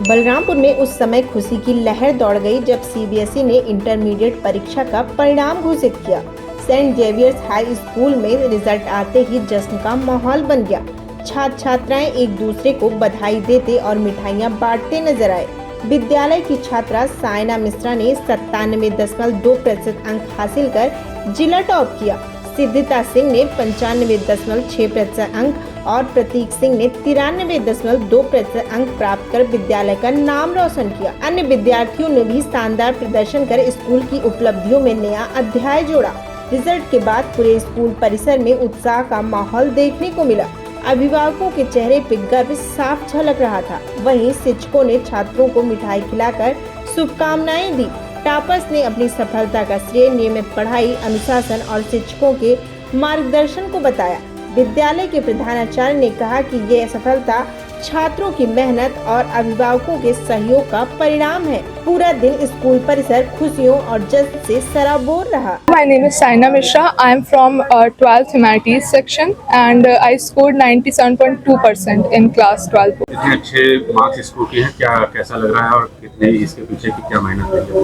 बलरामपुर में उस समय खुशी की लहर दौड़ गई जब सीबीएसई ने इंटरमीडिएट परीक्षा का परिणाम घोषित किया। सेंट जेवियर्स हाई स्कूल में रिजल्ट आते ही जश्न का माहौल बन गया। छात्र छात्राएं एक दूसरे को बधाई देते और मिठाइयां बांटते नजर आए। विद्यालय की छात्रा सायना मिश्रा ने 97.2% अंक हासिल कर जिला टॉप किया। सिद्धिता सिंह ने 95.6% अंक और प्रतीक सिंह ने 93.2% अंक प्राप्त कर विद्यालय का नाम रोशन किया। अन्य विद्यार्थियों ने भी शानदार प्रदर्शन कर स्कूल की उपलब्धियों में नया अध्याय जोड़ा। रिजल्ट के बाद पूरे स्कूल परिसर में उत्साह का माहौल देखने को मिला। अभिभावकों के चेहरे पर गर्व साफ झलक रहा था। वहीं शिक्षकों ने छात्रों को मिठाई खिलाकर शुभकामनाएं दी। टॉपर्स ने अपनी सफलता का श्रेय नियमित पढ़ाई, अनुशासन और शिक्षकों के मार्गदर्शन को बताया। विद्यालय के प्रधानाचार्य ने कहा कि ये सफलता छात्रों की मेहनत और अभिभावकों के सहयोग का परिणाम है। पूरा दिन स्कूल परिसर खुशियों और जश्न से सराबोर रहा। My name is Saina Mishra. I am from 12th Humanities section and I scored 97.2% in class 12. इतने अच्छे मार्क्स स्कोर किए हैं, क्या कैसा लग रहा है और कितने इसके पीछे की क्या मेहनत लगी है?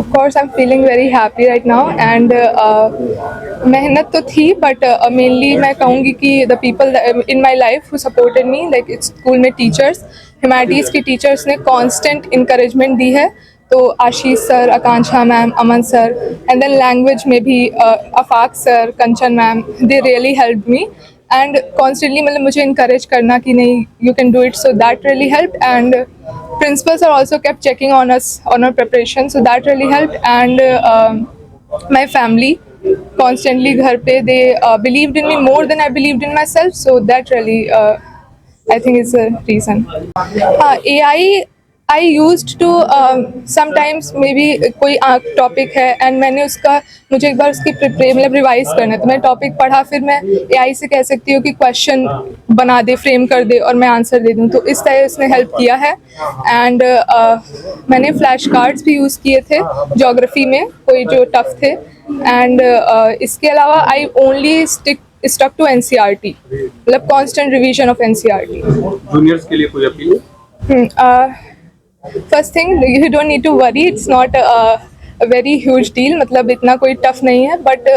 Of course, I'm feeling very happy right now and मेहनत तो थी but mainly मैं कहूँगी कि the people in my life who supported me like school में टीचर्स, ह्यूमैनिटीज़ के टीचर्स ने कांस्टेंट इंकरेजमेंट दी है। तो Ashish sir, Akanksha ma'am, Aman sir and then language में भी Afaq sir, Kanchan ma'am, they really help me and constantly मतलब मुझे इंकरेज करना कि नहीं you can do it, so that really help and principals are also kept checking on us on our preparation, so that really help and my family constantly घर पे they believed in me more than I believed in myself, so that really I think is a reason. AI I used to sometimes maybe कोई topic है and मैंने उसका मुझे एक बार उसकी मतलब रिवाइज करना है तो मैं टॉपिक पढ़ा, फिर मैं AI से कह सकती हूँ कि क्वेश्चन बना दे, फ्रेम कर दे और मैं आंसर दे दूँ, तो इस तरह उसने हेल्प किया है। एंड मैंने फ्लैश कार्ड्स भी यूज़ किए थे ज्योग्राफी में, कोई जो टफ थे एंड इसके अलावा I only stuck to NCERT, मतलब constant revision of NCERT. Juniors के लिए कोई appeal? First thing, you don't need to worry, it's not a very huge deal, मतलब इतना कोई टफ नहीं है, बट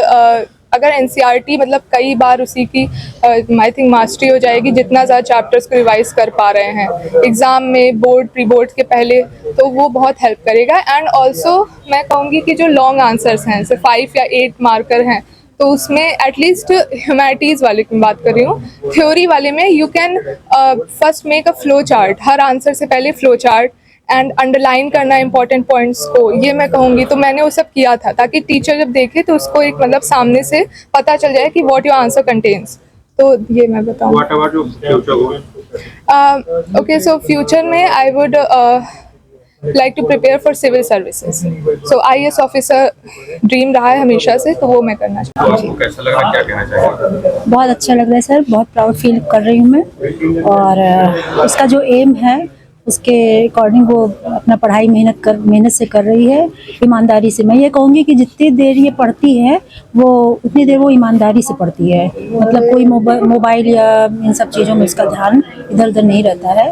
अगर NCERT मतलब कई बार उसी की आई थिंक मास्टरी हो जाएगी जितना ज़्यादा चैप्टर्स को रिवाइज कर पा रहे हैं एग्ज़ाम में, बोर्ड प्री बोर्ड के पहले, तो वो बहुत हेल्प करेगा। एंड ऑल्सो मैं कहूँगी कि जो लॉन्ग आंसर्स हैं जैसे 5 या 8 मार्कर हैं तो उसमें एटलीस्ट ह्यूमैनिटीज़ वाले की बात कर रही हूँ, थ्योरी वाले में you can first make a flow chart, her answer से पहले फ्लो चार्ट एंड अंडरलाइन करना इंपॉर्टेंट पॉइंट्स को, ये मैं कहूँगी। तो मैंने वो सब किया था ताकि टीचर जब देखे तो उसको एक मतलब सामने से पता चल जाए कि व्हाट योर आंसर कंटेन्स, तो ये मैं बताऊँ। What about your future goal? Okay, so future में I would like to prepare for civil services, so IAS officer dream रहा है हमेशा से, तो वो मैं करना चाहती हूँ। आपको कैसा लग रहा है, क्या कहना चाहिए? बहुत अच्छा लग रहा है सर, बहुत प्राउड फील कर रही हूँ मैं, और उसका जो एम है उसके अकॉर्डिंग वो अपना पढ़ाई मेहनत से कर रही है, ईमानदारी से। मैं ये कहूँगी कि जितनी देर ये पढ़ती है वो उतनी देर वो ईमानदारी से पढ़ती है, मतलब कोई मोबाइल या इन सब चीज़ों में उसका ध्यान इधर उधर नहीं रहता है,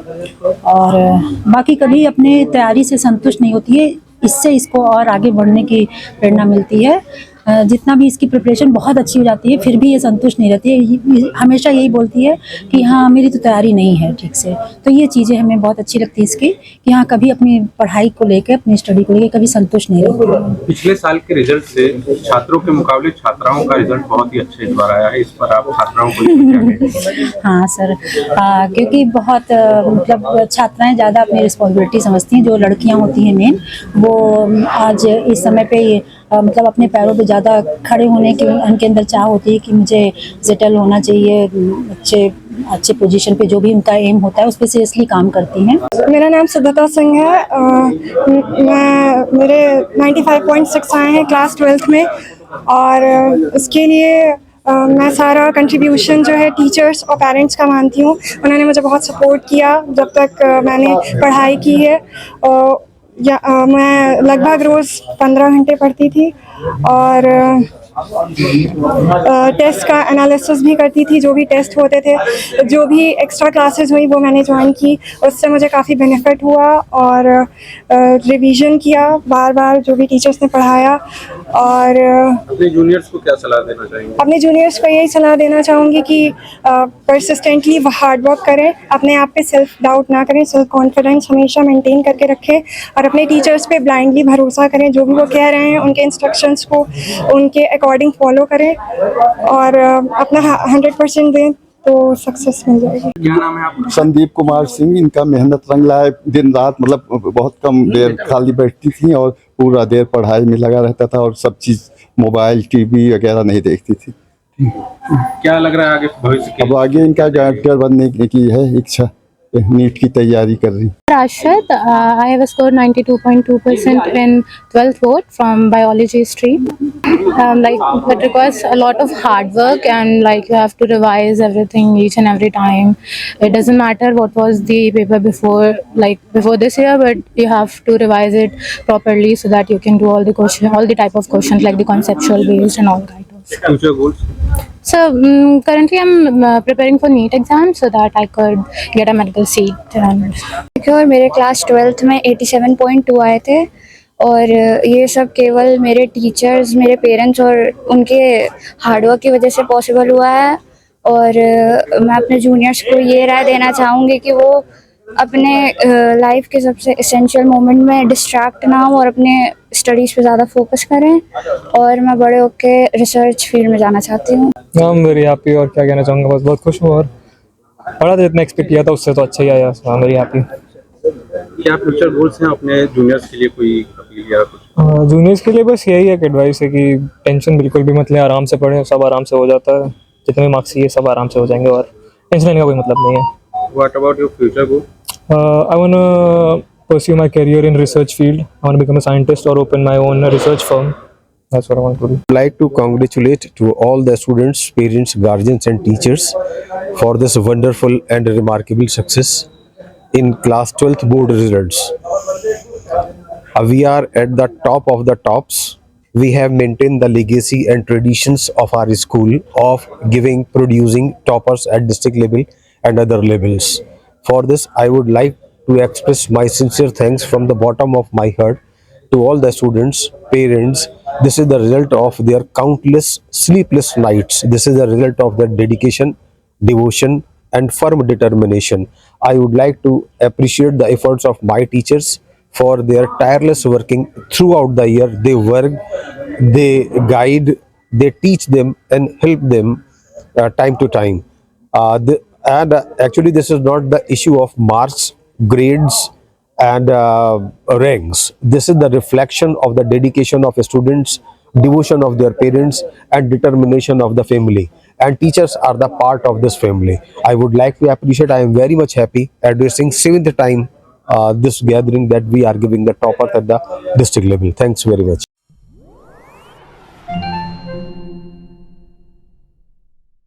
और बाकी कभी अपने तैयारी से संतुष्ट नहीं होती है। इससे इसको और आगे बढ़ने की प्रेरणा मिलती है। जितना भी इसकी प्रिपरेशन बहुत अच्छी हो जाती है फिर भी ये संतुष्ट नहीं रहती है, हमेशा यही बोलती है कि हाँ मेरी तो तैयारी नहीं है ठीक से। तो ये चीज़ें हमें बहुत अच्छी लगती है इसकी कि हाँ कभी अपनी पढ़ाई को लेकर, अपनी स्टडी को लेकर कभी संतुष्ट नहीं रहती। पिछले साल के रिजल्ट से छात्रों के मुकाबले छात्राओं का रिजल्ट बहुत ही अच्छे इस बार आया है, इस पर आप छात्राओं को क्या कहेंगे? हाँ सर, क्योंकि बहुत मतलब छात्राएँ ज़्यादा अपनी रिस्पॉन्सिबिलिटी समझती हैं, जो लड़कियाँ होती हैं मेन, वो आज इस समय पे मतलब अपने पैरों पे ज़्यादा खड़े होने की उनके अंदर चाह होती है कि मुझे सेटल होना चाहिए, अच्छे पोजीशन पे, जो भी उनका एम होता है उस पर सीरियसली काम करती हैं। मेरा नाम सिद्धिता सिंह है, मेरे 95.6 आए हैं क्लास 12th में, और इसके लिए मैं सारा कंट्रीब्यूशन जो है टीचर्स और पेरेंट्स का मानती हूँ। उन्होंने मुझे बहुत सपोर्ट किया जब तक मैंने पढ़ाई की है। मैं लगभग रोज़ 15 घंटे पढ़ती थी, और टेस्ट का एनालिसिस भी करती थी, जो भी टेस्ट होते थे, जो भी एक्स्ट्रा क्लासेस हुई वो मैंने ज्वाइन की, उससे मुझे काफ़ी बेनिफिट हुआ। और रिवीजन किया बार बार जो भी टीचर्स ने पढ़ाया। और अपने जूनियर्स को क्या सलाह देना चाहेंगे? अपने जूनियर्स को यही सलाह देना चाहूँगी कि परसिस्टेंटली हार्ड वर्क करें, अपने आप पे सेल्फ डाउट ना करें, सेल्फ कॉन्फिडेंस हमेशा मेंटेन करके रखें और अपने टीचर्स पे ब्लाइंडली भरोसा करें। जो भी वो कह रहे हैं उनके इंस्ट्रक्शंस को उनके अकॉर्डिंग फॉलो करें और अपना 100% दें तो सक्सेस मिल जाएगी। क्या नाम है आपका? संदीप कुमार सिंह। इनका मेहनत रंग लाए, दिन रात मतलब बहुत कम देर खाली बैठती थी और पूरा देर पढ़ाई में लगा रहता था और सब चीज़ मोबाइल टीवी वगैरह नहीं देखती थी। क्या लग रहा है आगे भविष्य के? अब आगे इनका डॉक्टर बनने की है इच्छा, नीट की तैयारी कर रही। Rashid, I have scored 92.2% in 12th board from biology stream. That requires a lot of hard work and like you have to revise everything each and every time. It doesn't matter what was the paper before this year, but you have to revise it properly so that you can do all the type of questions like the conceptual based and all kind of. Future goals? So currently I'm preparing for NEET exam so that I could get a medical seat. और मेरे class 12th में 87.2 आए थे और ये सब केवल मेरे टीचर्स, मेरे पेरेंट्स और उनके हार्डवर्क की वजह से पॉसिबल हुआ है। और मैं अपने जूनियर्स को ये राय देना चाहूँगी कि वो अपने लाइफ के सबसे एसेंशियल मोमेंट में डिस्ट्रैक्ट ना हो और अपने स्टडीज़ पे ज़्यादा फोकस करें। और मैं बड़े होकर रिसर्च फील्ड में जाना चाहती हूँ। I'm very happy और क्या कहना चाहूँगा, बस बहुत खुश हूँ और पढ़ा तो जितना एक्सपेक्ट किया था उससे तो अच्छा ही आया। I'm very happy। क्या फ्यूचर गोल्स हैं अपने जूनियर्स के लिए? कोई अपील या कुछ? जूनियर्स के लिए बस यही एक एडवाइस है कि टेंशन बिल्कुल भी मत लें, आराम से पढ़ें, सब आराम से हो जाता है। जितने भी मार्क्स चाहिए सब आराम से हो जाएंगे और टेंशन लेने का कोई मतलब नहीं है। What about your future goal? I want to pursue my career in research field. I want to become a scientist or open my own research firm. That's what I want to do. I'd like to congratulate to all the students, parents, guardians and teachers for this wonderful and remarkable success in class 12th board results. We are at the top of the tops. We have maintained the legacy and traditions of our school of producing toppers at district level and other levels. For this, I would like to express my sincere thanks from the bottom of my heart to all the students, parents. This is the result of their countless sleepless nights. This is the result of their dedication, devotion and firm determination. I would like to appreciate the efforts of my teachers for their tireless working throughout the year. They work, they guide, they teach them and help them time to time. Actually this is not the issue of marks, grades and ranks. This is the reflection of the dedication of students, devotion of their parents and determination of the family, and teachers are the part of this family. I would like to appreciate, I am very much happy addressing 7th time this gathering that we are giving the toppers at the district level. Thanks very much.